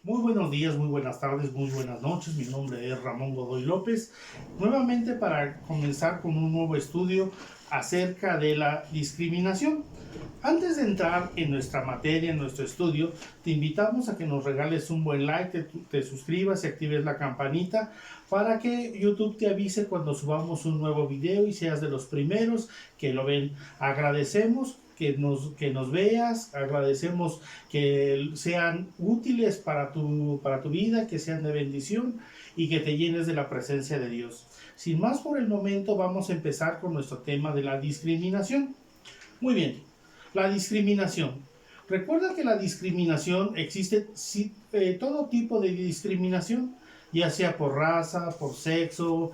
Muy buenos días, muy buenas tardes, muy buenas noches. Mi nombre es Ramón Godoy López. Nuevamente para comenzar con un nuevo estudio acerca de la discriminación. Antes de entrar en nuestra materia, en nuestro estudio, te invitamos a que nos regales un buen like, te suscribas y actives la campanita para que YouTube te avise cuando subamos un nuevo video y seas de los primeros que lo ven. Agradecemos que nos veas, agradecemos que sean útiles para tu vida, que sean de bendición y que te llenes de la presencia de Dios. Sin más por el momento, vamos a empezar con nuestro tema de la discriminación. Muy bien, la discriminación. Recuerda que la discriminación existe todo tipo de discriminación, ya sea por raza, por sexo,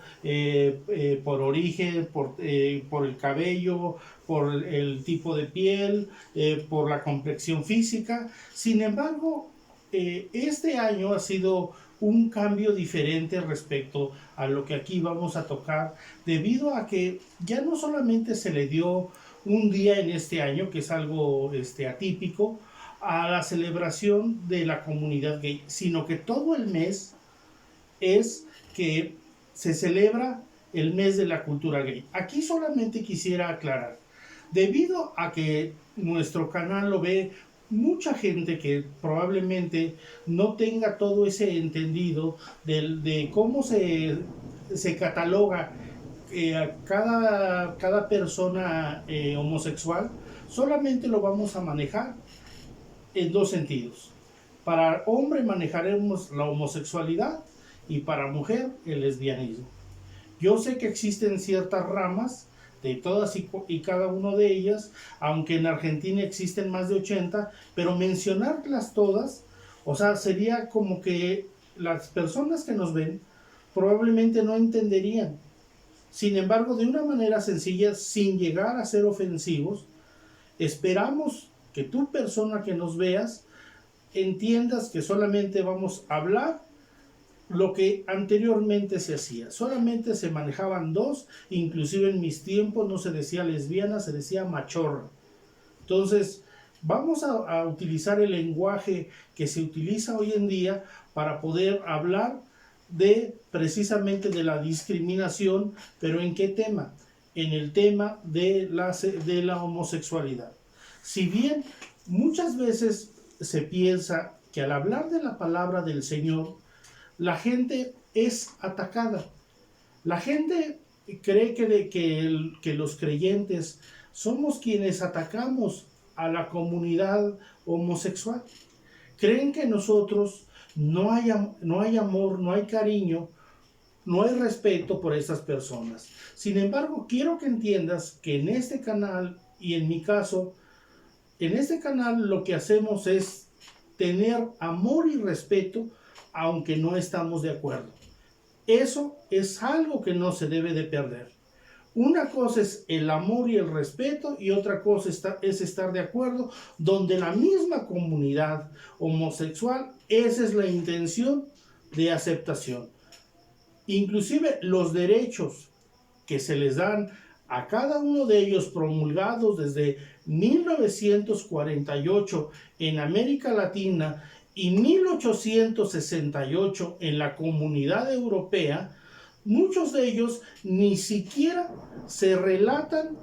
por origen, por el cabello, por el tipo de piel, por la complexión física. Sin embargo, este año ha sido un cambio diferente respecto a lo que aquí vamos a tocar, debido a que ya no solamente se le dio un día en este año, que es algo atípico, a la celebración de la comunidad gay, sino que todo el mes es que se celebra el mes de la cultura gay. Aquí solamente quisiera aclarar, debido a que nuestro canal lo ve mucha gente que probablemente no tenga todo ese entendido de cómo se cataloga a cada persona homosexual, solamente lo vamos a manejar en dos sentidos. Para hombre manejaremos la homosexualidad y para mujer el lesbianismo. Yo sé que existen ciertas ramas de todas y cada una de ellas, aunque en Argentina existen más de 80, pero mencionarlas todas, o sea, sería como que las personas que nos ven probablemente no entenderían. Sin embargo, de una manera sencilla, sin llegar a ser ofensivos, esperamos que tú, persona que nos veas, entiendas que solamente vamos a hablar lo que anteriormente se hacía. Solamente se manejaban dos, inclusive en mis tiempos no se decía lesbiana, se decía machorra. Entonces, vamos a utilizar el lenguaje que se utiliza hoy en día para poder hablar precisamente de la discriminación, pero ¿en qué tema? En el tema de la homosexualidad. Si bien muchas veces se piensa que al hablar de la palabra del Señor, la gente es atacada. La gente cree que los creyentes somos quienes atacamos a la comunidad homosexual. Creen que nosotros no hay amor, no hay cariño, no hay respeto por estas personas. Sin embargo, quiero que entiendas que en este canal, y en mi caso, en este canal lo que hacemos es tener amor y respeto, aunque no estamos de acuerdo. Eso es algo que no se debe de perder. Una cosa es el amor y el respeto, y otra cosa es estar de acuerdo, donde la misma comunidad homosexual, esa es la intención de aceptación. Inclusive los derechos que se les dan a cada uno de ellos, promulgados desde 1948 en América Latina y 1868 en la Comunidad Europea, muchos de ellos ni siquiera se relatan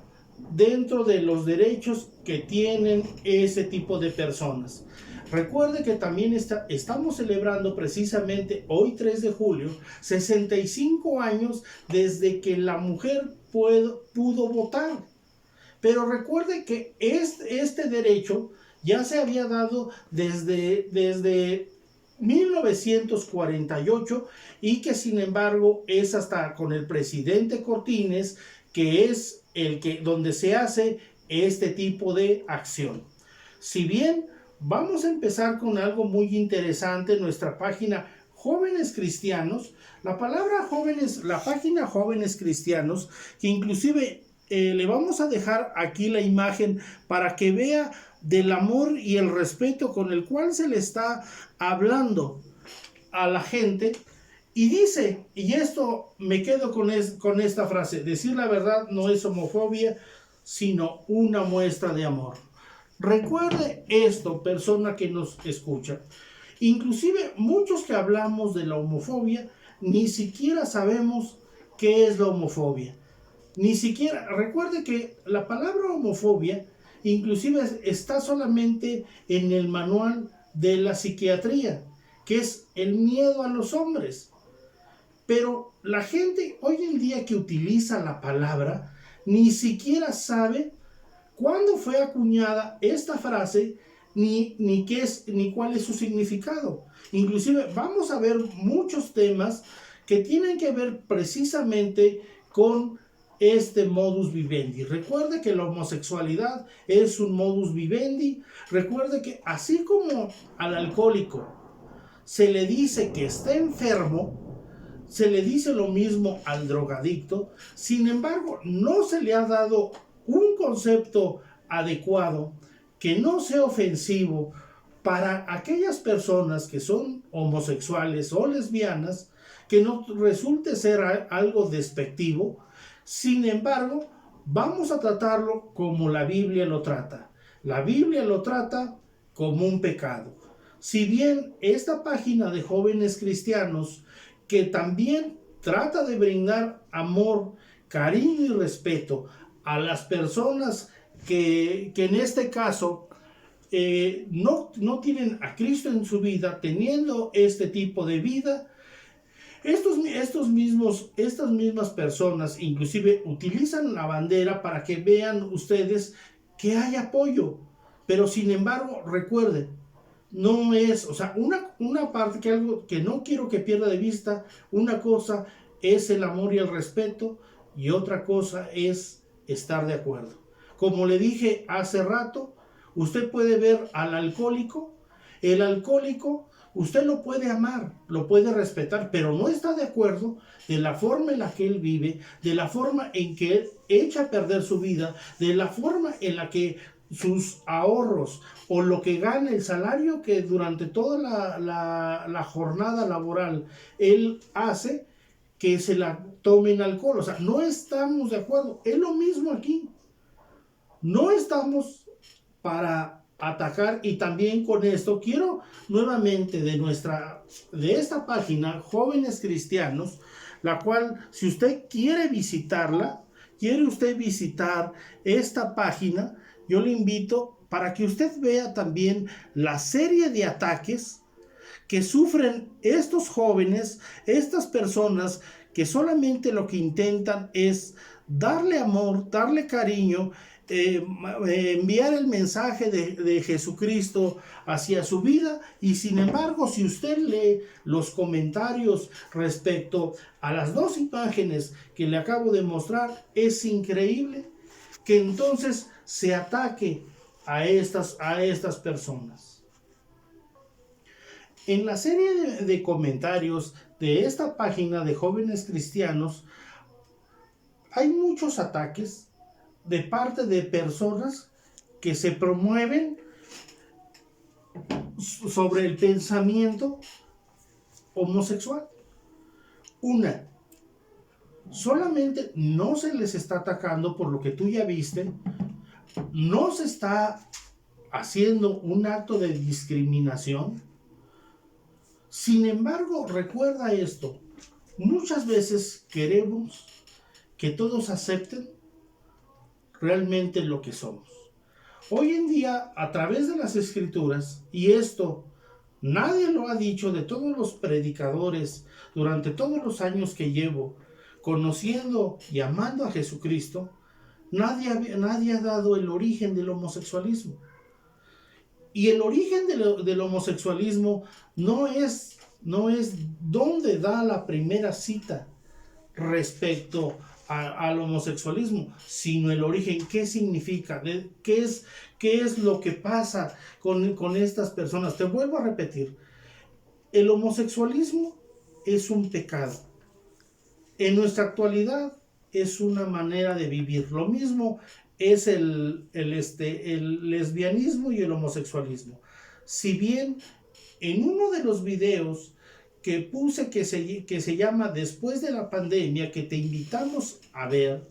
dentro de los derechos que tienen ese tipo de personas. Recuerde que también estamos celebrando precisamente hoy 3 de julio 65 años desde que la mujer pudo votar. Pero recuerde que este derecho ya se había dado desde 1948, y que sin embargo es hasta con el presidente Cortines que es donde se hace este tipo de acción. Si bien vamos a empezar con algo muy interesante en nuestra página Jóvenes Cristianos, la página Jóvenes Cristianos, que inclusive le vamos a dejar aquí la imagen para que vea del amor y el respeto con el cual se le está hablando a la gente. Y dice, y esto me quedo con esta frase: decir la verdad no es homofobia, sino una muestra de amor. Recuerde esto, persona que nos escucha. Inclusive muchos que hablamos de la homofobia ni siquiera sabemos qué es la homofobia. Ni siquiera, recuerde que la palabra homofobia inclusive está solamente en el manual de la psiquiatría, que es el miedo a los hombres. Pero la gente hoy en día que utiliza la palabra ni siquiera sabe cuándo fue acuñada esta frase, ni qué es, ni cuál es su significado. Inclusive vamos a ver muchos temas que tienen que ver precisamente con este modus vivendi. Recuerde que la homosexualidad es un modus vivendi. Recuerde que así como al alcohólico se le dice que está enfermo, se le dice lo mismo al drogadicto. Sin embargo, no se le ha dado un concepto adecuado que no sea ofensivo para aquellas personas que son homosexuales o lesbianas, que no resulte ser algo despectivo. Sin embargo, vamos a tratarlo como la Biblia lo trata. La Biblia lo trata como un pecado. Si bien esta página de jóvenes cristianos, que también trata de brindar amor, cariño y respeto a las personas que en este caso no tienen a Cristo en su vida, teniendo este tipo de vida, estas mismas personas inclusive utilizan la bandera para que vean ustedes que hay apoyo. Pero sin embargo, recuerden, no es, o sea, una parte que algo que no quiero que pierda de vista, una cosa es el amor y el respeto y otra cosa es estar de acuerdo. Como le dije hace rato, usted puede ver al alcohólico, el alcohólico, usted lo puede amar, lo puede respetar, pero no está de acuerdo de la forma en la que él vive, de la forma en que él echa a perder su vida, de la forma en la que sus ahorros o lo que gana, el salario que durante toda la jornada laboral él hace, que se la tome en alcohol. O sea, no estamos de acuerdo. Es lo mismo aquí. No estamos para atacar, y también con esto quiero nuevamente de esta página Jóvenes Cristianos, la cual si usted quiere visitarla, quiere usted visitar esta página, yo le invito para que usted vea también la serie de ataques que sufren estos jóvenes, estas personas que solamente lo que intentan es darle amor, darle cariño, enviar el mensaje de Jesucristo hacia su vida. Y sin embargo, si usted lee los comentarios respecto a las dos imágenes que le acabo de mostrar, es increíble que entonces se ataque a estas personas. En la serie de comentarios de esta página de Jóvenes Cristianos hay muchos ataques de parte de personas que se promueven sobre el pensamiento homosexual. Solamente no se les está atacando por lo que tú ya viste, no se está haciendo un acto de discriminación. Sin embargo, recuerda esto, muchas veces queremos que todos acepten realmente lo que somos. Hoy en día, a través de las escrituras, y esto nadie lo ha dicho de todos los predicadores durante todos los años que llevo conociendo y amando a Jesucristo, nadie ha dado el origen del homosexualismo. Y el origen del homosexualismo no es dónde da la primera cita respecto al homosexualismo, sino el origen, qué significa, qué es lo que pasa con estas personas. Te vuelvo a repetir, el homosexualismo es un pecado. En nuestra actualidad es una manera de vivir. Lo mismo es el lesbianismo y el homosexualismo. Si bien en uno de los videos que puse que se llama Después de la pandemia, que te invitamos a ver,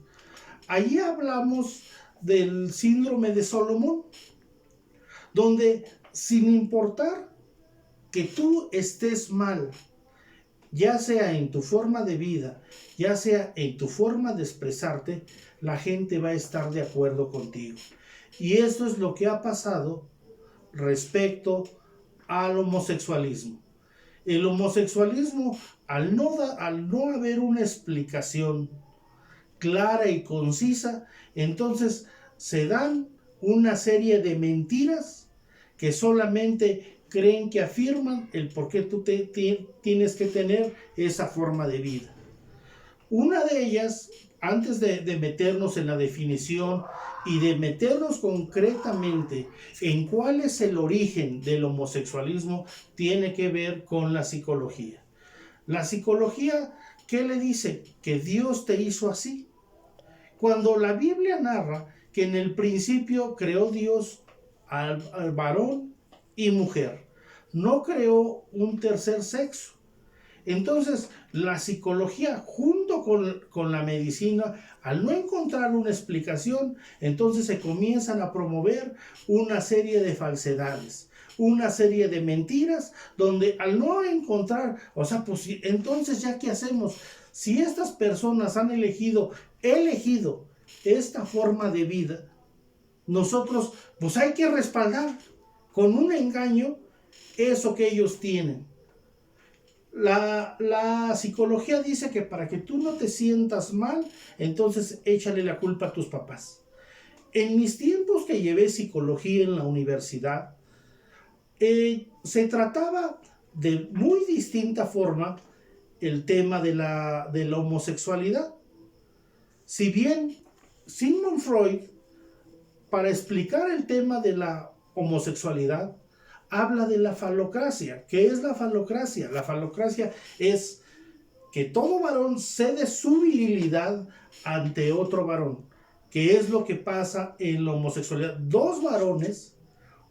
allí hablamos del síndrome de Salomón, donde sin importar que tú estés mal, ya sea en tu forma de vida, ya sea en tu forma de expresarte, la gente va a estar de acuerdo contigo. Y eso es lo que ha pasado respecto al homosexualismo. El homosexualismo, al no haber una explicación clara y concisa, entonces se dan una serie de mentiras que solamente creen que afirman el por qué tú tienes que tener esa forma de vida. Una de ellas, antes de meternos en la definición y de meternos concretamente en cuál es el origen del homosexualismo, tiene que ver con la psicología. La psicología, ¿qué le dice? Que Dios te hizo así. Cuando la Biblia narra que en el principio creó Dios al varón y mujer, no creó un tercer sexo. Entonces, la psicología junto con la medicina, al no encontrar una explicación, entonces se comienzan a promover una serie de falsedades, una serie de mentiras, donde al no encontrar, o sea, pues entonces ya qué hacemos, si estas personas han elegido esta forma de vida, nosotros pues hay que respaldar con un engaño eso que ellos tienen. La psicología dice que para que tú no te sientas mal, entonces échale la culpa a tus papás. En mis tiempos que llevé psicología en la universidad, se trataba de muy distinta forma el tema de la homosexualidad. Si bien Sigmund Freud, para explicar el tema de la homosexualidad, habla de la falocracia. ¿Qué es la falocracia? La falocracia es que todo varón cede su virilidad ante otro varón. ¿Qué es lo que pasa en la homosexualidad? Dos varones,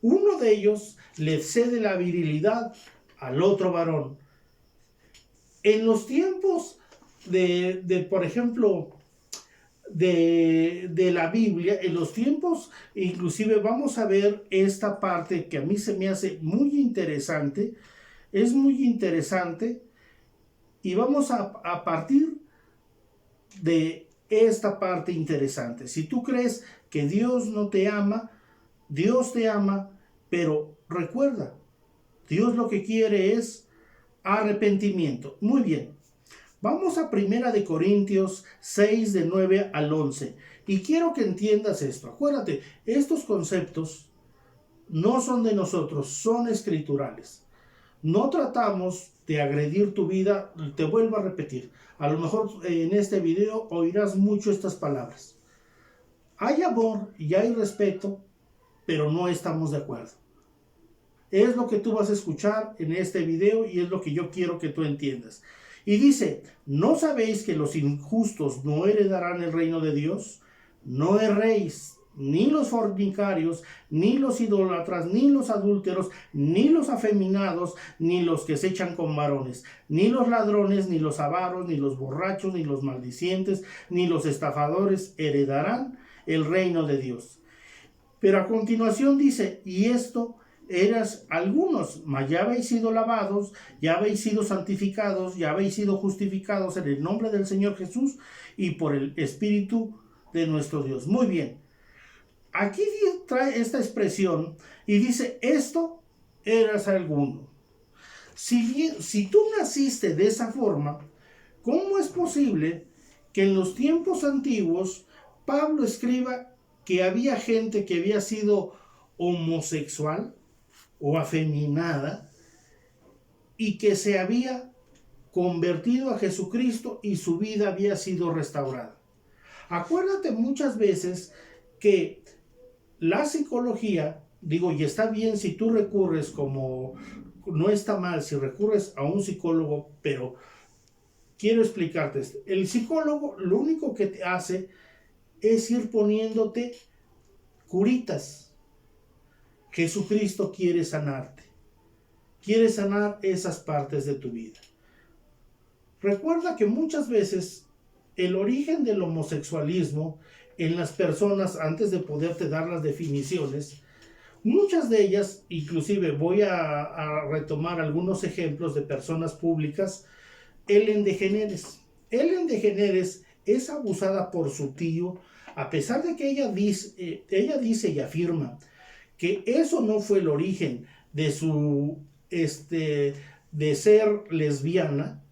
uno de ellos le cede la virilidad al otro varón. En los tiempos por ejemplo, de la Biblia, en los tiempos, inclusive vamos a ver esta parte que a mí se me hace muy interesante, es muy interesante, y vamos a partir de esta parte interesante. Si tú crees que Dios no te ama, Dios te ama, pero recuerda, Dios lo que quiere es arrepentimiento. Muy bien. Vamos a 1 Corintios 6, de 9 al 11. Y quiero que entiendas esto. Acuérdate, estos conceptos no son de nosotros, son escriturales. No tratamos de agredir tu vida. Te vuelvo a repetir. A lo mejor en este video oirás mucho estas palabras. Hay amor y hay respeto, pero no estamos de acuerdo. Es lo que tú vas a escuchar en este video y es lo que yo quiero que tú entiendas. Y dice, ¿no sabéis que los injustos no heredarán el reino de Dios? No erréis, ni los fornicarios, ni los idólatras, ni los adúlteros, ni los afeminados, ni los que se echan con varones, ni los ladrones, ni los avaros, ni los borrachos, ni los maldicientes, ni los estafadores heredarán el reino de Dios. Pero a continuación dice, y esto eras algunos, mas ya habéis sido lavados, ya habéis sido santificados, ya habéis sido justificados en el nombre del Señor Jesús y por el Espíritu de nuestro Dios. Muy bien. Aquí trae esta expresión y dice, esto eras alguno. Si tú naciste de esa forma, ¿cómo es posible que en los tiempos antiguos Pablo escriba que había gente que había sido homosexual o afeminada y que se había convertido a Jesucristo y su vida había sido restaurada? Acuérdate muchas veces que la psicología, digo, y está bien si tú recurres, como no está mal si recurres a un psicólogo, pero quiero explicarte esto. El psicólogo lo único que te hace es ir poniéndote curitas. Jesucristo quiere sanarte. Quiere sanar esas partes de tu vida. Recuerda que muchas veces el origen del homosexualismo en las personas, antes de poderte dar las definiciones, Muchas de ellas, inclusive voy a retomar algunos ejemplos de personas públicas. Ellen DeGeneres. Ellen DeGeneres es abusada por su tío, a pesar de que ella dice y afirma que eso no fue el origen de su de ser lesbiana.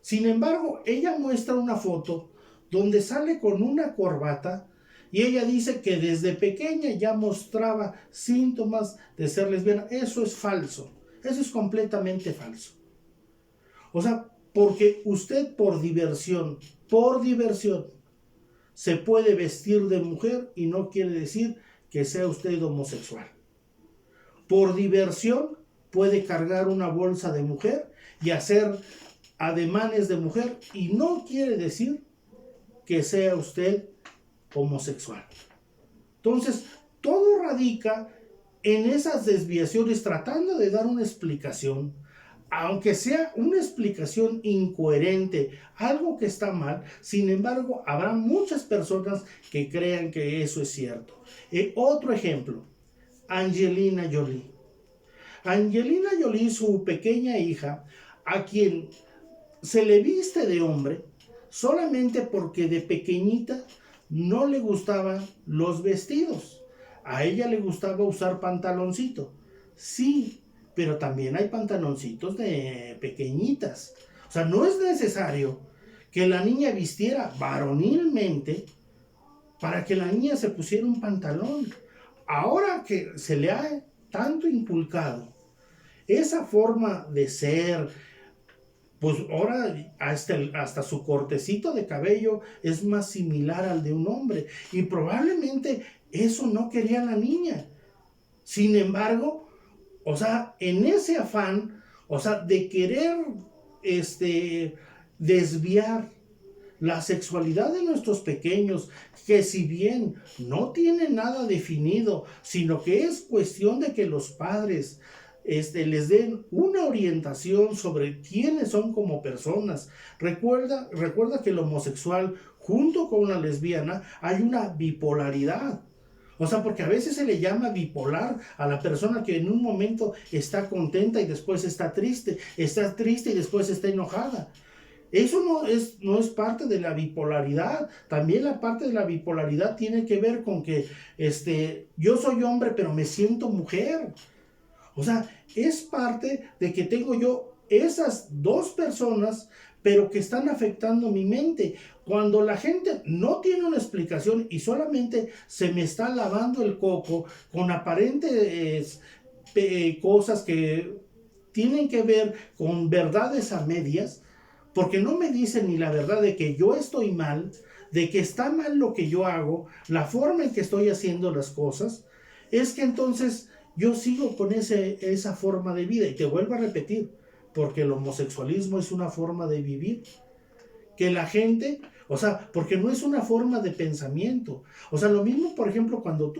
Sin embargo, ella muestra una foto donde sale con una corbata y ella dice que desde pequeña ya mostraba síntomas de ser lesbiana. Eso es falso. Eso es completamente falso. O sea, porque usted por diversión, se puede vestir de mujer y no quiere decir que sea usted homosexual. Por diversión puede cargar una bolsa de mujer y hacer ademanes de mujer y no quiere decir que sea usted homosexual. Entonces, todo radica en esas desviaciones, tratando de dar una explicación, aunque sea una explicación incoherente, algo que está mal. Sin embargo, habrá muchas personas que crean que eso es cierto. Otro ejemplo, Angelina Jolie. Angelina Jolie, su pequeña hija, a quien se le viste de hombre solamente porque de pequeñita no le gustaban los vestidos. A ella le gustaba usar pantaloncito. Sí, pero también hay pantaloncitos de pequeñitas. O sea, no es necesario que la niña vistiera varonilmente para que la niña se pusiera un pantalón. Ahora que se le ha tanto inculcado esa forma de ser, pues ahora hasta su cortecito de cabello es más similar al de un hombre. Y probablemente eso no quería la niña. Sin embargo, o sea, en ese afán, o sea, de querer desviar la sexualidad de nuestros pequeños, que si bien no tiene nada definido, sino que es cuestión de que los padres les den una orientación sobre quiénes son como personas. Recuerda que el homosexual, junto con la lesbiana, hay una bipolaridad. O sea, porque a veces se le llama bipolar a la persona que en un momento está contenta y después está triste y después está enojada. Eso no es parte de la bipolaridad. También la parte de la bipolaridad tiene que ver con que yo soy hombre pero me siento mujer. O sea, es parte de que tengo yo esas dos personas, pero que están afectando mi mente. Cuando la gente no tiene una explicación y solamente se me está lavando el coco con aparentes cosas que tienen que ver con verdades a medias, porque no me dicen ni la verdad de que yo estoy mal, de que está mal lo que yo hago, la forma en que estoy haciendo las cosas, es que entonces yo sigo con esa forma de vida. Y te vuelvo a repetir, porque el homosexualismo es una forma de vivir, que la gente, o sea, porque no es una forma de pensamiento. O sea, lo mismo, por ejemplo, cuando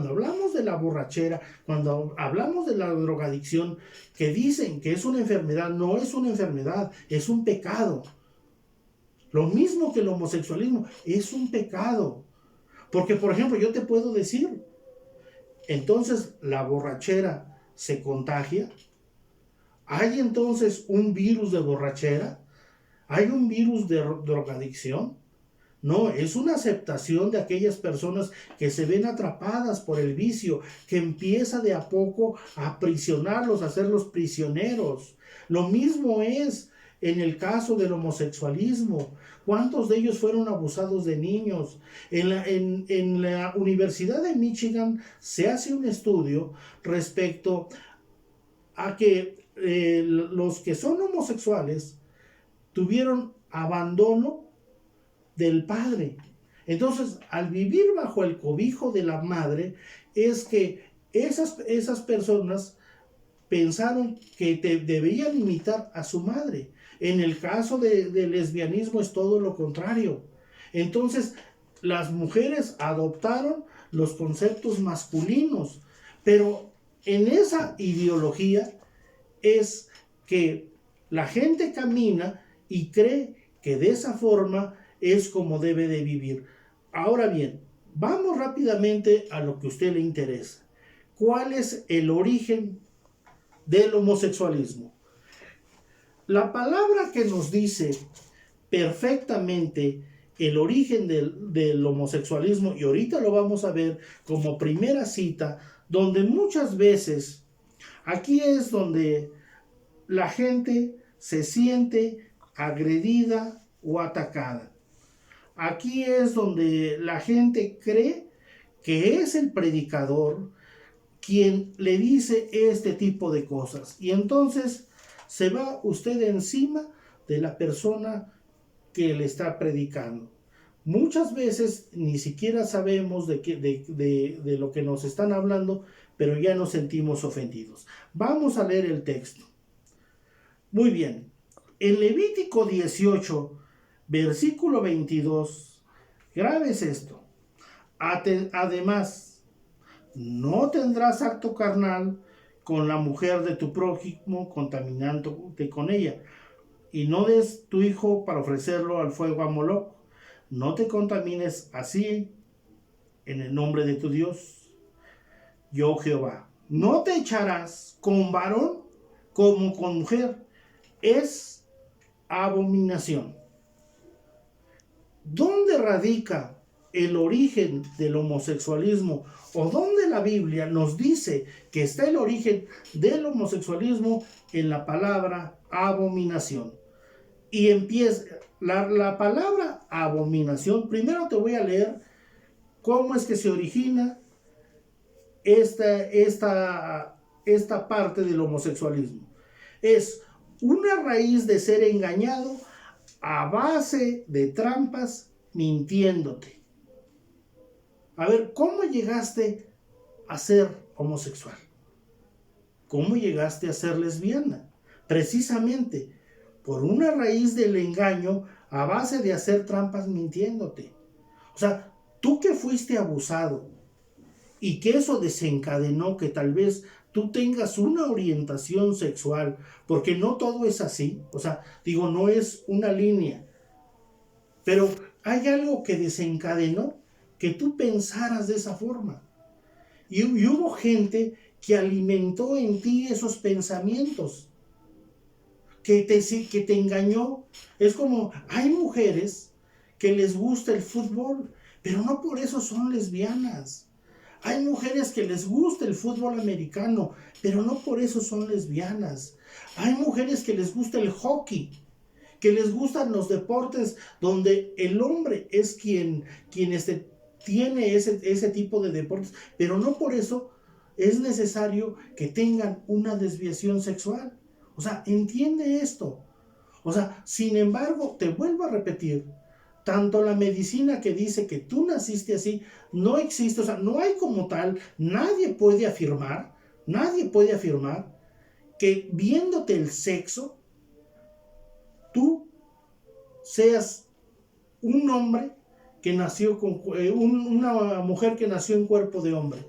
hablamos de la borrachera, cuando hablamos de la drogadicción, que dicen que es una enfermedad, no es una enfermedad, es un pecado. Lo mismo que el homosexualismo, es un pecado. Porque, por ejemplo, yo te puedo decir, entonces la borrachera se contagia. ¿Hay entonces un virus de borrachera? ¿Hay un virus de drogadicción? No, es una aceptación de aquellas personas que se ven atrapadas por el vicio, que empieza de a poco a aprisionarlos, a hacerlos prisioneros. Lo mismo es en el caso del homosexualismo. ¿Cuántos de ellos fueron abusados de niños? En la Universidad de Michigan se hace un estudio respecto a que los que son homosexuales tuvieron abandono del padre. Entonces, al vivir bajo el cobijo de la madre, es que esas personas pensaron que debían imitar a su madre. En el caso del lesbianismo es todo lo contrario. Entonces, las mujeres adoptaron los conceptos masculinos, pero en esa ideología es que la gente camina y cree que de esa forma es como debe de vivir. Ahora bien, vamos rápidamente a lo que a usted le interesa. cuál es el origen del homosexualismo. La palabra que nos dice perfectamente el origen del homosexualismo, y ahorita lo vamos a ver como primera cita, donde muchas veces, aquí es donde la gente se siente agredida o atacada. Aquí es donde la gente cree que es el predicador quien le dice este tipo de cosas. Y entonces se va usted encima de la persona que le está predicando. Muchas veces ni siquiera sabemos de lo que nos están hablando, pero ya nos sentimos ofendidos. Vamos a leer el texto. Muy bien. En Levítico 18, versículo 22, grabes esto. Además, no tendrás acto carnal con la mujer de tu prójimo, contaminándote con ella. Y no des tu hijo para ofrecerlo al fuego a Moloc. No te contamines así en el nombre de tu Dios, yo Jehová. No te echarás con varón como con mujer. Es abominación. ¿Dónde radica el origen del homosexualismo? ¿O dónde la Biblia nos dice que está el origen del homosexualismo? En la palabra abominación. Y empieza la palabra abominación. Primero te voy a leer cómo es que se origina esta parte del homosexualismo. Es una raíz de ser engañado a base de trampas, mintiéndote. A ver, ¿cómo llegaste a ser homosexual? ¿Cómo llegaste a ser lesbiana? Precisamente por una raíz del engaño a base de hacer trampas mintiéndote. O sea, tú que fuiste abusado y que eso desencadenó que tal vez tú tengas una orientación sexual, porque no todo es así, o sea, digo, no es una línea, pero hay algo que desencadenó que tú pensaras de esa forma. Y hubo gente que alimentó en ti esos pensamientos, que te engañó. Es como, hay mujeres que les gusta el fútbol, pero no por eso son lesbianas. Hay mujeres que les gusta el fútbol americano, pero no por eso son lesbianas. Hay mujeres que les gusta el hockey, que les gustan los deportes donde el hombre es quien tiene ese tipo de deportes, pero no por eso es necesario que tengan una desviación sexual. O sea, entiende esto. O sea, sin embargo, te vuelvo a repetir, tanto la medicina que dice que tú naciste así, no existe, o sea, no hay como tal, nadie puede afirmar que viéndote el sexo, tú seas un hombre que nació con una mujer que nació en cuerpo de hombre.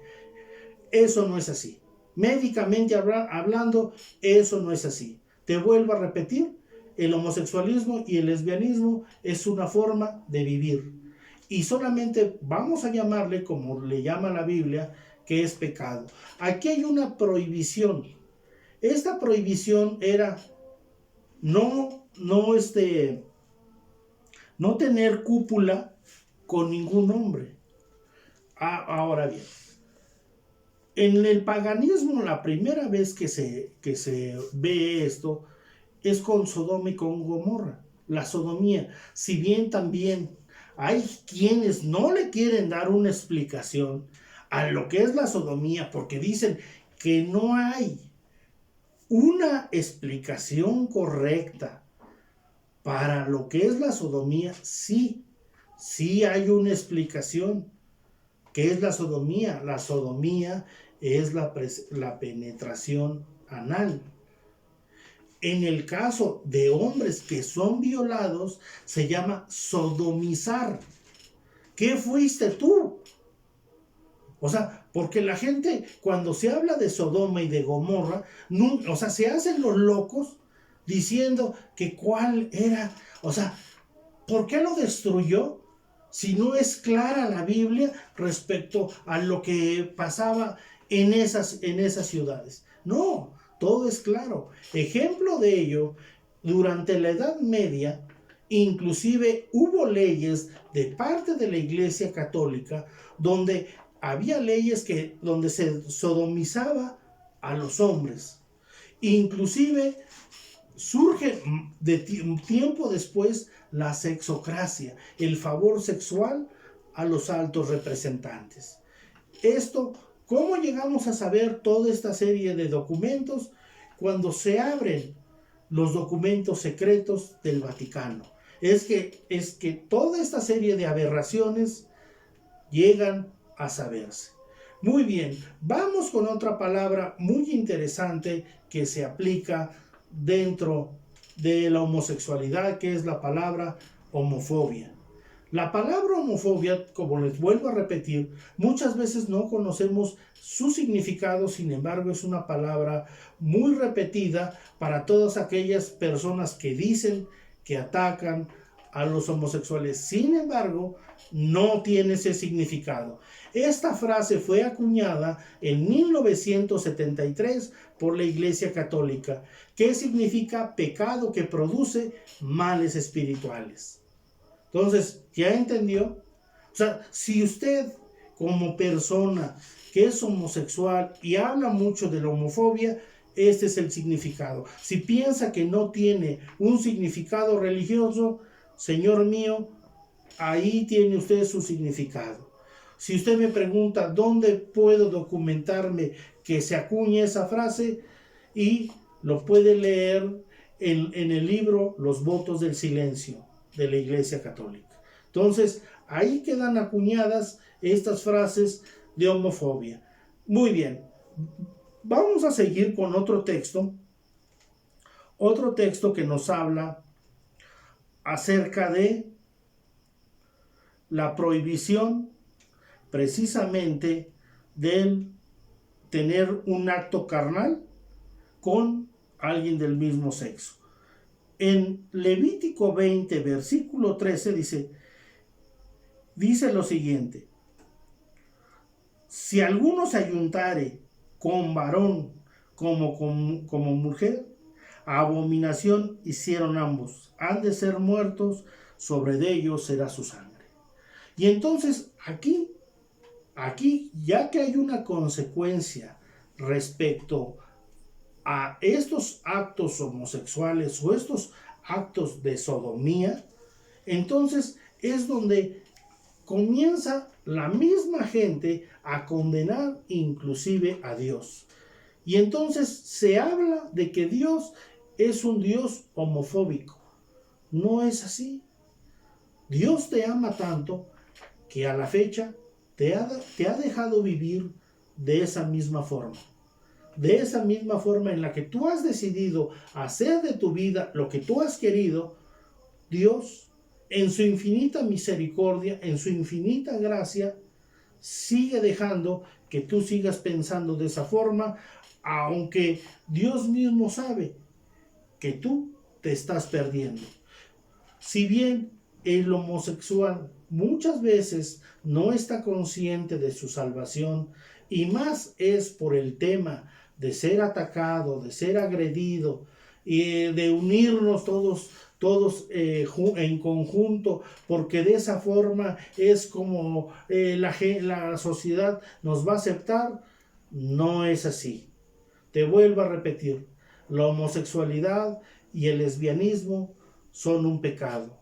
Eso no es así. Médicamente hablando, eso no es así. Te vuelvo a repetir, el homosexualismo y el lesbianismo es una forma de vivir. Y solamente vamos a llamarle, como le llama la Biblia, que es pecado. Aquí hay una prohibición. Esta prohibición era no tener cúpula con ningún hombre. Ahora bien, en el paganismo la primera vez que se ve esto es con Sodoma y con Gomorra, la sodomía. Si bien también hay quienes no le quieren dar una explicación a lo que es la sodomía, porque dicen que no hay una explicación correcta para lo que es la sodomía. Sí hay una explicación. ¿Qué es la sodomía? La sodomía es la penetración anal. En el caso de hombres que son violados, se llama sodomizar. ¿Qué fuiste tú? O sea, porque la gente, cuando se habla de Sodoma y de Gomorra, no, o sea, se hacen los locos diciendo que cuál era, o sea, ¿por qué lo destruyó? Si no es clara la Biblia respecto a lo que pasaba en esas ciudades. No, todo es claro. Ejemplo de ello, durante la Edad Media, inclusive hubo leyes de parte de la Iglesia Católica donde había leyes donde se sodomizaba a los hombres. Inclusive surge un tiempo después la sexocracia, el favor sexual a los altos representantes. Esto, ¿cómo llegamos a saber toda esta serie de documentos? Cuando se abren los documentos secretos del Vaticano. Es que toda esta serie de aberraciones llegan a saberse. Muy bien, vamos con otra palabra muy interesante que se aplica dentro de la homosexualidad, que es la palabra homofobia. La palabra homofobia, como les vuelvo a repetir, muchas veces no conocemos su significado, sin embargo es una palabra muy repetida para todas aquellas personas que dicen que atacan a los homosexuales. Sin embargo, no tiene ese significado. Esta frase fue acuñada en 1973 por la Iglesia Católica, que significa pecado que produce males espirituales. Entonces, ¿ya entendió? O sea, si usted como persona que es homosexual y habla mucho de la homofobia, este es el significado. Si piensa que no tiene un significado religioso, señor mío, ahí tiene usted su significado. Si usted me pregunta dónde puedo documentarme que se acuñe esa frase, y lo puede leer en el libro Los Votos del Silencio de la Iglesia Católica. Entonces, ahí quedan acuñadas estas frases de homofobia. Muy bien, vamos a seguir con otro texto que nos habla acerca de la prohibición precisamente del tener un acto carnal con alguien del mismo sexo. En Levítico 20, versículo 13 dice lo siguiente: si alguno se ayuntare con varón como mujer, abominación hicieron ambos, han de ser muertos, sobre de ellos será su sangre. Y entonces aquí, ya que hay una consecuencia respecto a estos actos homosexuales o estos actos de sodomía, entonces es donde comienza la misma gente a condenar inclusive a Dios. Y entonces se habla de que Dios es un Dios homofóbico. No es así. Dios te ama tanto que a la fecha te ha dejado vivir de esa misma forma. De esa misma forma en la que tú has decidido hacer de tu vida lo que tú has querido, Dios, en su infinita misericordia, en su infinita gracia, sigue dejando que tú sigas pensando de esa forma, aunque Dios mismo sabe que tú te estás perdiendo. Si bien el homosexual muchas veces no está consciente de su salvación, y más es por el tema de ser atacado, de ser agredido, y de unirnos todos en conjunto, porque de esa forma es como la sociedad nos va a aceptar. No es así. Te vuelvo a repetir, la homosexualidad y el lesbianismo son un pecado.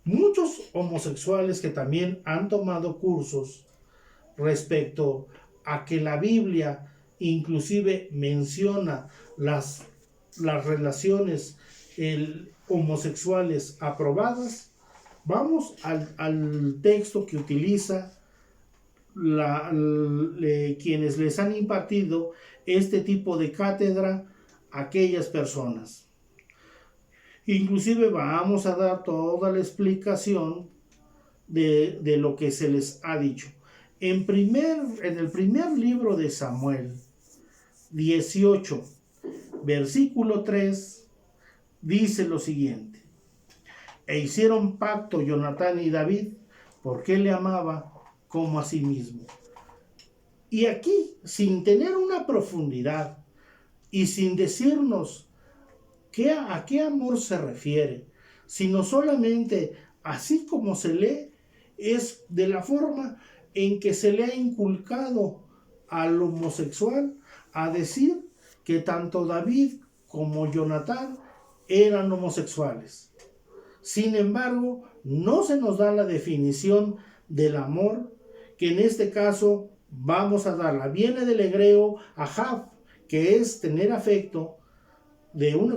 Muchos homosexuales que también han tomado cursos respecto a que la Biblia inclusive menciona las relaciones homosexuales aprobadas, vamos al texto que utiliza quienes les han impartido este tipo de cátedra a aquellas personas. Inclusive vamos a dar toda la explicación de lo que se les ha dicho. En el primer libro de Samuel 18, versículo 3, dice lo siguiente: e hicieron pacto Jonatán y David, porque él le amaba como a sí mismo. Y aquí, sin tener una profundidad y sin decirnos a qué amor se refiere, sino solamente así como se lee, es de la forma en que se le ha inculcado al homosexual a decir que tanto David como Jonatán eran homosexuales. Sin embargo, no se nos da la definición del amor, que en este caso vamos a darla. Viene del hebreo ahav, que es tener afecto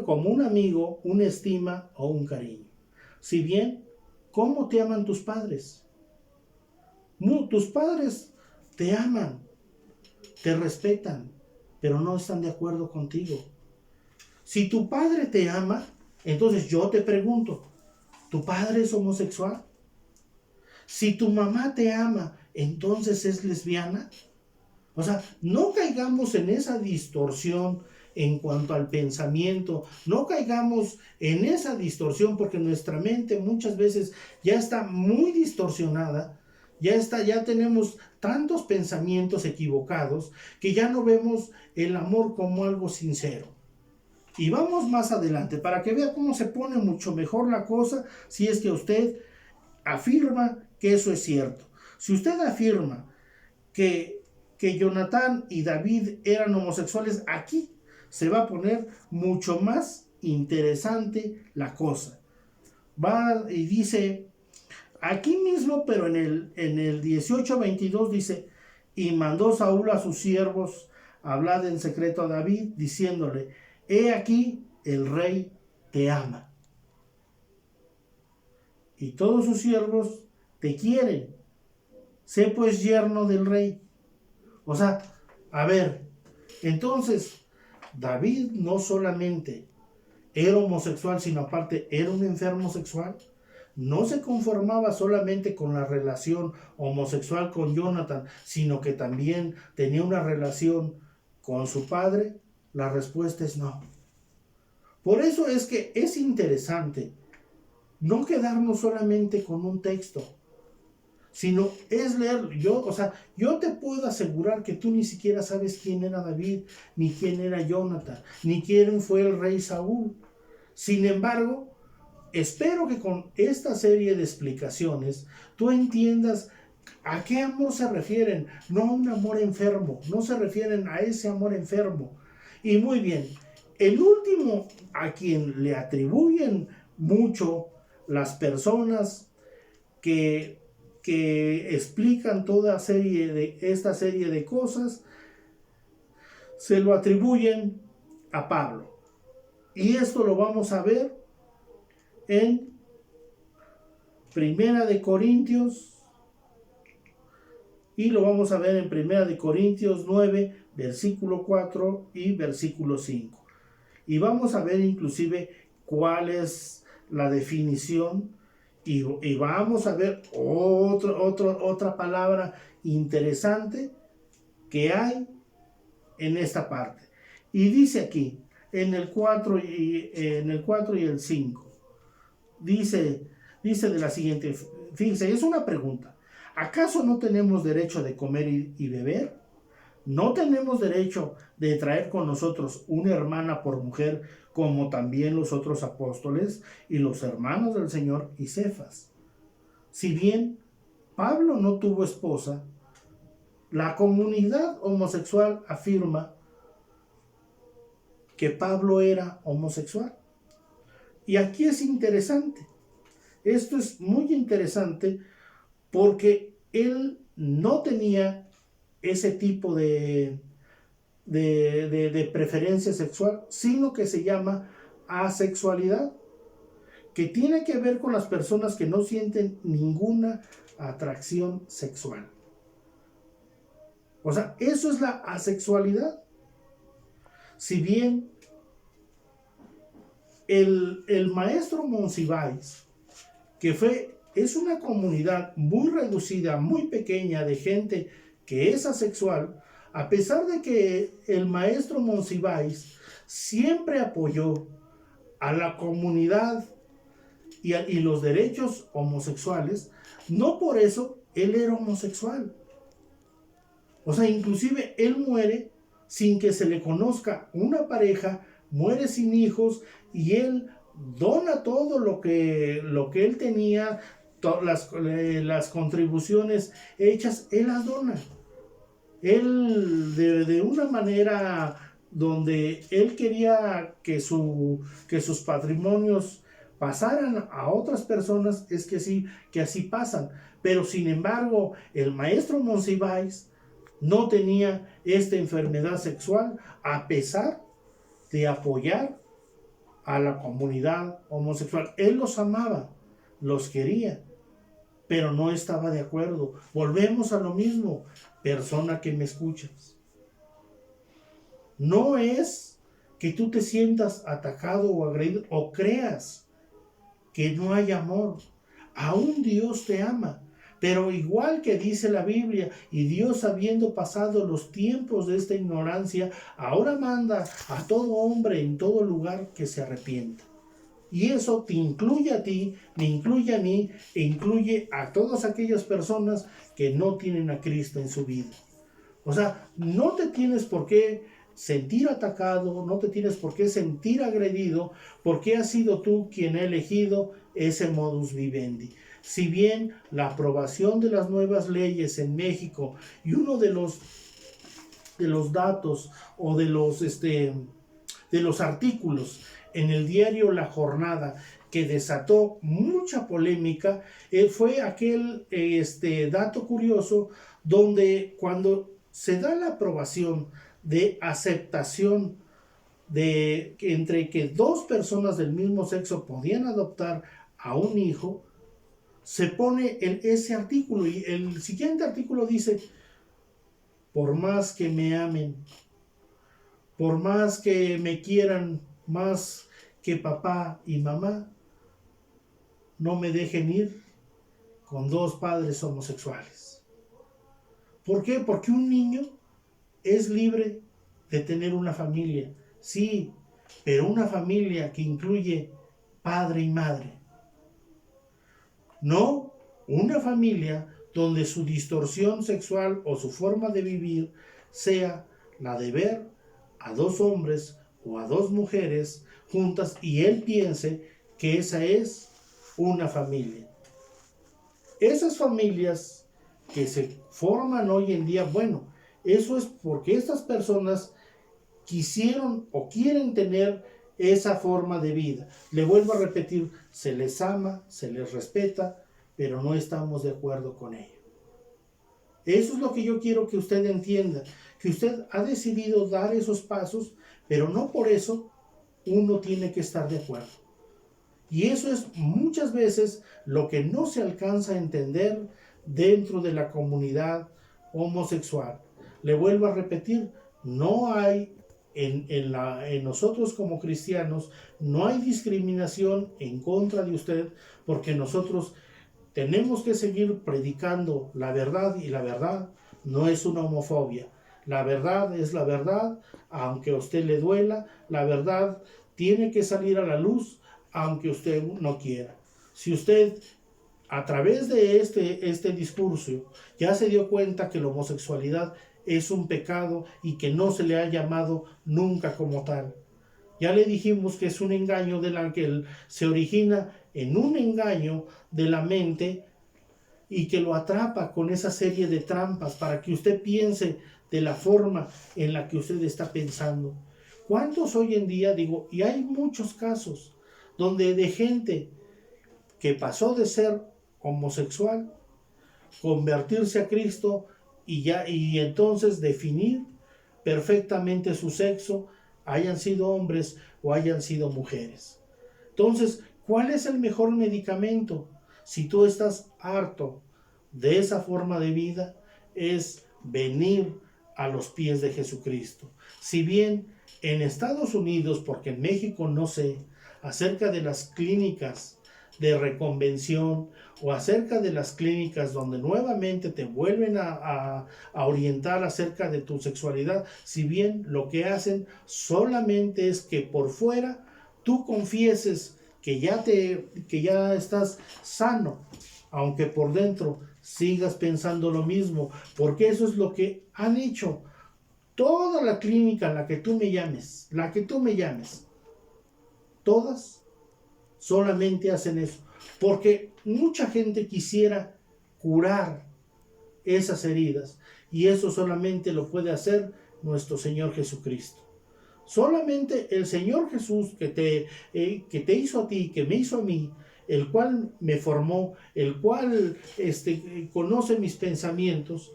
como un amigo, una estima o un cariño. Si bien, ¿cómo te aman tus padres? Tus padres te aman, te respetan, pero no están de acuerdo contigo. Si tu padre te ama, entonces yo te pregunto, ¿tu padre es homosexual? Si tu mamá te ama, entonces es lesbiana. O sea, no caigamos en esa distorsión en cuanto al pensamiento, no caigamos en esa distorsión porque nuestra mente muchas veces ya está muy distorsionada, ya tenemos tantos pensamientos equivocados que ya no vemos el amor como algo sincero. Y vamos más adelante para que vea cómo se pone mucho mejor la cosa si es que usted afirma que eso es cierto. Si usted afirma que Jonatán y David eran homosexuales, aquí se va a poner mucho más interesante la cosa. Va y dice, aquí mismo, pero en el 18:22 dice, y mandó Saúl a sus siervos a hablar en secreto a David, diciéndole, he aquí, el rey te ama. Y todos sus siervos te quieren. Sé pues yerno del rey. O sea, a ver, entonces, David no solamente era homosexual, sino aparte era un enfermo sexual. No se conformaba solamente con la relación homosexual con Jonatán, sino que también tenía una relación con su padre. La respuesta es no. Por eso es que es interesante no quedarnos solamente con un texto, sino es leer. Yo te puedo asegurar que tú ni siquiera sabes quién era David, ni quién era Jonatán, ni quién fue el rey Saúl. Sin embargo, espero que con esta serie de explicaciones tú entiendas a qué amor se refieren, no a un amor enfermo, no se refieren a ese amor enfermo. Y muy bien, el último a quien le atribuyen mucho las personas que explican esta serie de cosas, se lo atribuyen a Pablo. Y esto lo vamos a ver en Primera de Corintios, y lo vamos a ver en Primera de Corintios 9, versículo 4 y versículo 5. Y vamos a ver inclusive cuál es la definición, y vamos a ver otra palabra interesante que hay en esta parte. Y dice aquí, en el 4 y el 5, dice de la siguiente, fíjense, es una pregunta. ¿Acaso no tenemos derecho de comer y beber? ¿No tenemos derecho de traer con nosotros una hermana por mujer, como también los otros apóstoles y los hermanos del Señor y Cefas? Si bien Pablo no tuvo esposa, la comunidad homosexual afirma que Pablo era homosexual. Y aquí es interesante. Esto es muy interesante porque él no tenía ese tipo de preferencia sexual, sino que se llama asexualidad, que tiene que ver con las personas que no sienten ninguna atracción sexual. O sea, eso es la asexualidad. Si bien el maestro Monsiváis, que es una comunidad muy reducida, muy pequeña de gente que es asexual, a pesar de que el maestro Monsiváis siempre apoyó a la comunidad y los derechos homosexuales, no por eso él era homosexual. O sea, inclusive él muere sin que se le conozca una pareja, muere sin hijos y él dona todo lo que él tenía, las contribuciones hechas, él las dona. Él de una manera donde él quería que sus patrimonios pasaran a otras personas, es que sí, que así pasan. Pero sin embargo, el maestro Monsiváis no tenía esta enfermedad sexual a pesar de apoyar a la comunidad homosexual. Él los amaba, los quería, pero no estaba de acuerdo. Volvemos a lo mismo, persona que me escuchas. No es que tú te sientas atacado o agredido o creas que no hay amor. Aún Dios te ama. Pero igual que dice la Biblia, y Dios habiendo pasado los tiempos de esta ignorancia, ahora manda a todo hombre en todo lugar que se arrepienta. Y eso te incluye a ti, me incluye a mí, e incluye a todas aquellas personas que no tienen a Cristo en su vida. O sea, no te tienes por qué sentir atacado, no te tienes por qué sentir agredido, porque has sido tú quien ha elegido ese modus vivendi. Si bien la aprobación de las nuevas leyes en México y uno de los datos o de los artículos en el diario La Jornada que desató mucha polémica, fue aquel dato curioso donde cuando se da la aprobación de aceptación de entre que dos personas del mismo sexo podían adoptar a un hijo, se pone ese artículo y el siguiente artículo dice: por más que me amen, por más que me quieran más que papá y mamá, no me dejen ir con dos padres homosexuales. ¿Por qué? Porque un niño es libre de tener una familia, sí, pero una familia que incluye padre y madre. No una familia donde su distorsión sexual o su forma de vivir sea la de ver a dos hombres o a dos mujeres juntas y él piense que esa es una familia. Esas familias que se forman hoy en día, bueno, eso es porque estas personas quisieron o quieren tener esa forma de vida. Le vuelvo a repetir, se les ama, se les respeta, pero no estamos de acuerdo con ello. Eso es lo que yo quiero que usted entienda, que usted ha decidido dar esos pasos, pero no por eso uno tiene que estar de acuerdo. Y eso es muchas veces lo que no se alcanza a entender dentro de la comunidad homosexual. Le vuelvo a repetir, no hay en nosotros como cristianos, no hay discriminación en contra de usted, porque nosotros tenemos que seguir predicando la verdad, y la verdad no es una homofobia. La verdad es la verdad, aunque a usted le duela. La verdad tiene que salir a la luz, aunque usted no quiera. Si usted a través de este discurso ya se dio cuenta que la homosexualidad es un pecado y que no se le ha llamado nunca como tal. Ya le dijimos que es un engaño del ángel, se origina en un engaño de la mente y que lo atrapa con esa serie de trampas para que usted piense de la forma en la que usted está pensando. ¿Cuántos hoy en día, y hay muchos casos donde de gente que pasó de ser homosexual, convertirse a Cristo y entonces definir perfectamente su sexo, hayan sido hombres o hayan sido mujeres? Entonces, ¿cuál es el mejor medicamento? Si tú estás harto de esa forma de vida, es venir a los pies de Jesucristo. Si bien en Estados Unidos, porque en México no sé, acerca de las clínicas de reconvención o acerca de las clínicas donde nuevamente te vuelven a orientar acerca de tu sexualidad, si bien lo que hacen solamente es que por fuera tú confieses que ya estás sano, aunque por dentro sigas pensando lo mismo, porque eso es lo que han hecho toda la clínica, la que tú me llames, todas solamente hacen eso, porque mucha gente quisiera curar esas heridas, y eso solamente lo puede hacer nuestro Señor Jesucristo. Solamente el Señor Jesús que te hizo a ti, que me hizo a mí, el cual me formó, el cual conoce mis pensamientos,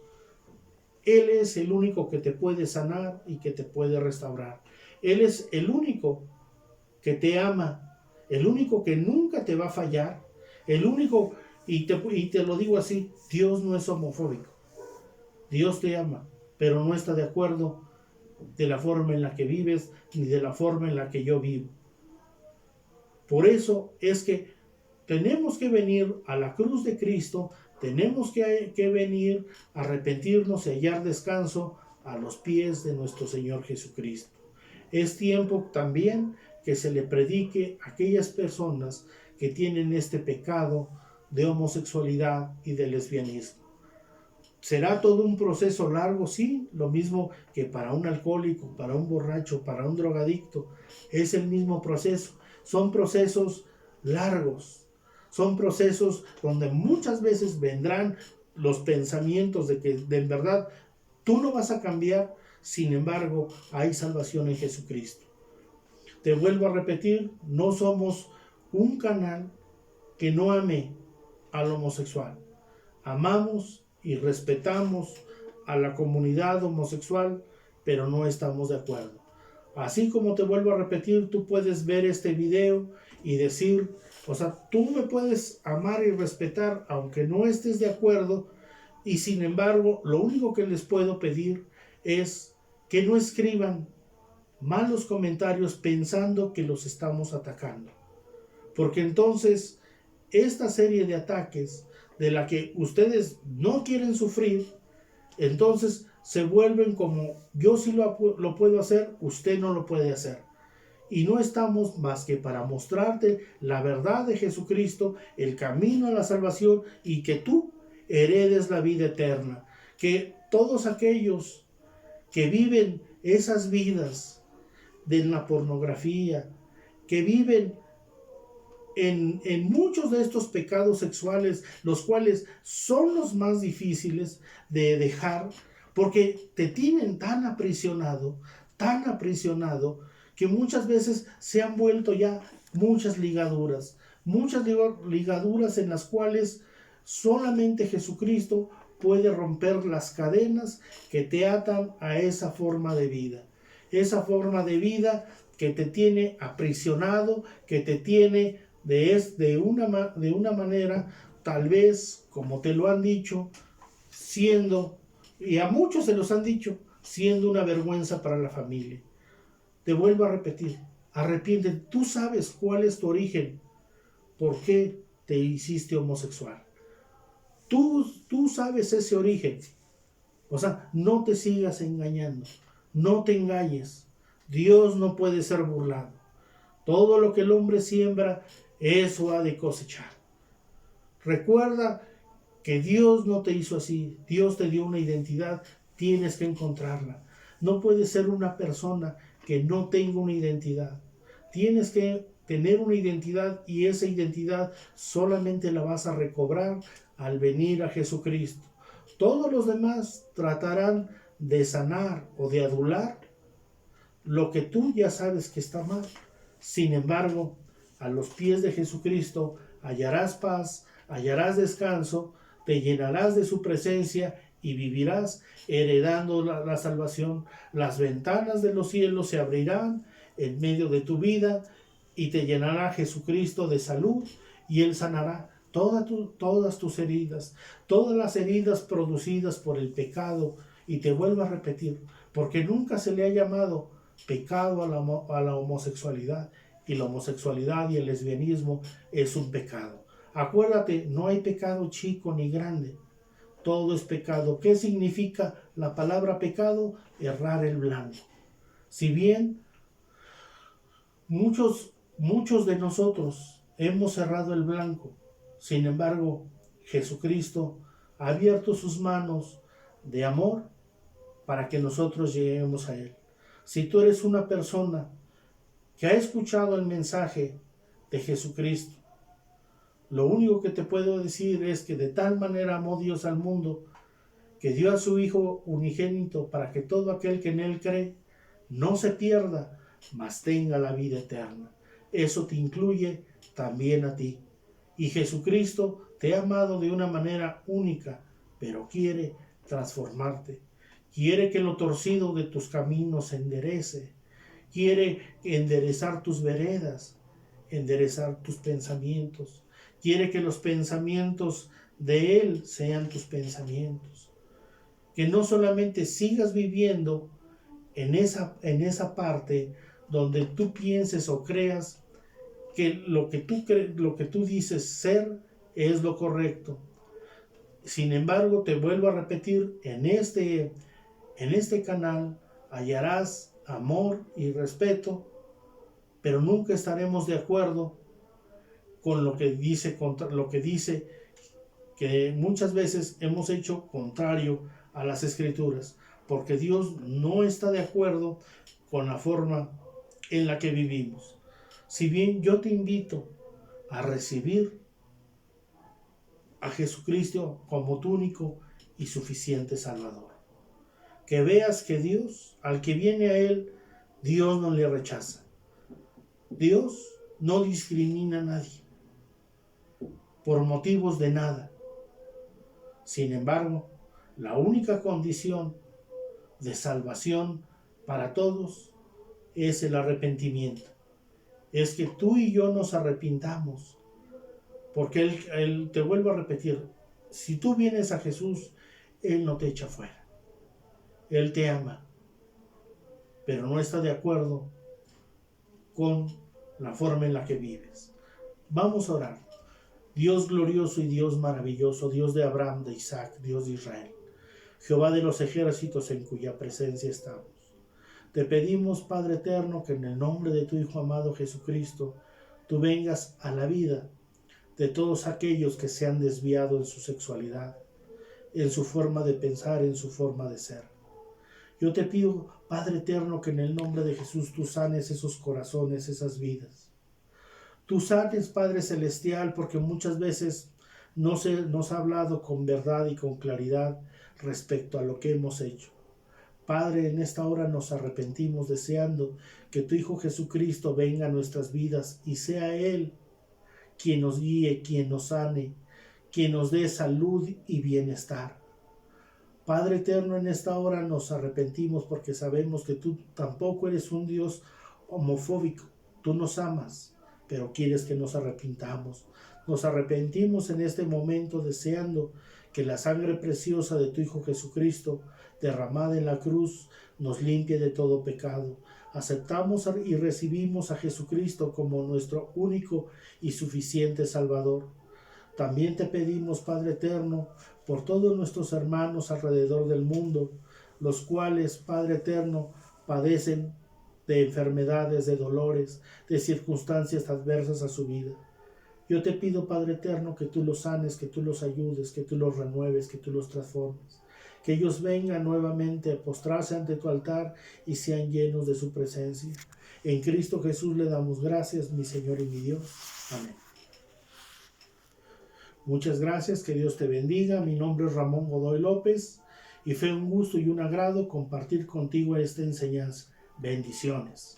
Él es el único que te puede sanar y que te puede restaurar. Él es el único que te ama, el único que nunca te va a fallar, el único, y te lo digo así, Dios no es homofóbico. Dios te ama, pero no está de acuerdo de la forma en la que vives ni de la forma en la que yo vivo. Por eso es que tenemos que venir a la cruz de Cristo, tenemos que venir a arrepentirnos y hallar descanso a los pies de nuestro Señor Jesucristo. Es tiempo también que se le predique a aquellas personas que tienen este pecado de homosexualidad y de lesbianismo. ¿Será todo un proceso largo? Sí, lo mismo que para un alcohólico, para un borracho, para un drogadicto. Es el mismo proceso. Son procesos largos. Son procesos donde muchas veces vendrán los pensamientos de que en verdad tú no vas a cambiar. Sin embargo, hay salvación en Jesucristo. Te vuelvo a repetir, no somos un canal que no ame al homosexual. Amamos y respetamos a la comunidad homosexual, pero no estamos de acuerdo. Así como te vuelvo a repetir, tú puedes ver este video y decir, o sea, tú me puedes amar y respetar aunque no estés de acuerdo, y sin embargo, lo único que les puedo pedir es que no escriban malos comentarios pensando que los estamos atacando. Porque entonces, esta serie de ataques de la que ustedes no quieren sufrir, entonces se vuelven como yo sí lo puedo hacer, usted no lo puede hacer. Y no estamos más que para mostrarte la verdad de Jesucristo, el camino a la salvación y que tú heredes la vida eterna. Que todos aquellos que viven esas vidas de la pornografía, que viven en muchos de estos pecados sexuales, los cuales son los más difíciles de dejar, porque te tienen tan aprisionado, que muchas veces se han vuelto ya muchas ligaduras en las cuales solamente Jesucristo puede romper las cadenas que te atan a esa forma de vida que te tiene aprisionado, que te tiene de una manera, tal vez, como te lo han dicho, siendo, y a muchos se los han dicho, siendo una vergüenza para la familia. Te vuelvo a repetir, arrepiéntete, tú sabes cuál es tu origen, por qué te hiciste homosexual. Tú sabes ese origen. O sea, no te sigas engañando, no te engañes. Dios no puede ser burlado. Todo lo que el hombre siembra, eso ha de cosechar. Recuerda que Dios no te hizo así. Dios te dio una identidad, tienes que encontrarla. No puedes ser una persona que no tenga una identidad. Tienes que tener una identidad y esa identidad solamente la vas a recobrar al venir a Jesucristo. Todos los demás tratarán de sanar o de adular lo que tú ya sabes que está mal. Sin embargo, a los pies de Jesucristo hallarás paz, hallarás descanso, te llenarás de su presencia y vivirás heredando la salvación. Las ventanas de los cielos se abrirán en medio de tu vida y te llenará Jesucristo de salud y Él sanará todas tus heridas, todas las heridas producidas por el pecado. Y te vuelvo a repetir, porque nunca se le ha llamado pecado a la homosexualidad, y la homosexualidad y el lesbianismo es un pecado. Acuérdate, no hay pecado chico ni grande, todo es pecado. ¿Qué significa la palabra pecado? Errar el blanco. Si bien muchos de nosotros hemos errado el blanco, sin embargo, Jesucristo ha abierto sus manos de amor para que nosotros lleguemos a Él. Si tú eres una persona que ha escuchado el mensaje de Jesucristo, lo único que te puedo decir es que de tal manera amó Dios al mundo, que dio a su Hijo unigénito para que todo aquel que en Él cree no se pierda, mas tenga la vida eterna. Eso te incluye también a ti. Y Jesucristo te ha amado de una manera única, pero quiere transformarte. Quiere que lo torcido de tus caminos se enderece. Quiere enderezar tus veredas, enderezar tus pensamientos. Quiere que los pensamientos de Él sean tus pensamientos. Que no solamente sigas viviendo en esa parte donde tú pienses o creas que lo que tú dices ser es lo correcto. Sin embargo, te vuelvo a repetir, en este canal hallarás amor y respeto, pero nunca estaremos de acuerdo con lo que dice que muchas veces hemos hecho contrario a las Escrituras, porque Dios no está de acuerdo con la forma en la que vivimos. Si bien yo te invito a recibir a Jesucristo como tu único y suficiente Salvador, que veas que Dios, al que viene a Él, Dios no le rechaza. Dios no discrimina a nadie por motivos de nada. Sin embargo, la única condición de salvación para todos es el arrepentimiento. Es que tú y yo nos arrepintamos, porque él, te vuelvo a repetir, si tú vienes a Jesús, Él no te echa fuera. Él te ama, pero no está de acuerdo con la forma en la que vives. Vamos a orar. Dios glorioso y Dios maravilloso, Dios de Abraham, de Isaac, Dios de Israel, Jehová de los ejércitos en cuya presencia estamos. Te pedimos, Padre eterno, que en el nombre de tu Hijo amado Jesucristo, tú vengas a la vida de todos aquellos que se han desviado en su sexualidad, en su forma de pensar, en su forma de ser. Yo te pido, Padre eterno, que en el nombre de Jesús tú sanes esos corazones, esas vidas. Tú sanes, Padre celestial, porque muchas veces nos ha hablado con verdad y con claridad respecto a lo que hemos hecho. Padre, en esta hora nos arrepentimos deseando que tu Hijo Jesucristo venga a nuestras vidas y sea Él quien nos guíe, quien nos sane, quien nos dé salud y bienestar. Padre eterno, en esta hora nos arrepentimos porque sabemos que tú tampoco eres un Dios homofóbico. Tú nos amas, pero quieres que nos arrepintamos. Nos arrepentimos en este momento deseando que la sangre preciosa de tu Hijo Jesucristo, derramada en la cruz, nos limpie de todo pecado. Aceptamos y recibimos a Jesucristo como nuestro único y suficiente Salvador. También te pedimos, Padre eterno, por todos nuestros hermanos alrededor del mundo, los cuales, Padre eterno, padecen de enfermedades, de dolores, de circunstancias adversas a su vida. Yo te pido, Padre eterno, que tú los sanes, que tú los ayudes, que tú los renueves, que tú los transformes. Que ellos vengan nuevamente a postrarse ante tu altar y sean llenos de su presencia. En Cristo Jesús le damos gracias, mi Señor y mi Dios. Amén. Muchas gracias, que Dios te bendiga. Mi nombre es Ramón Godoy López y fue un gusto y un agrado compartir contigo esta enseñanza. Bendiciones.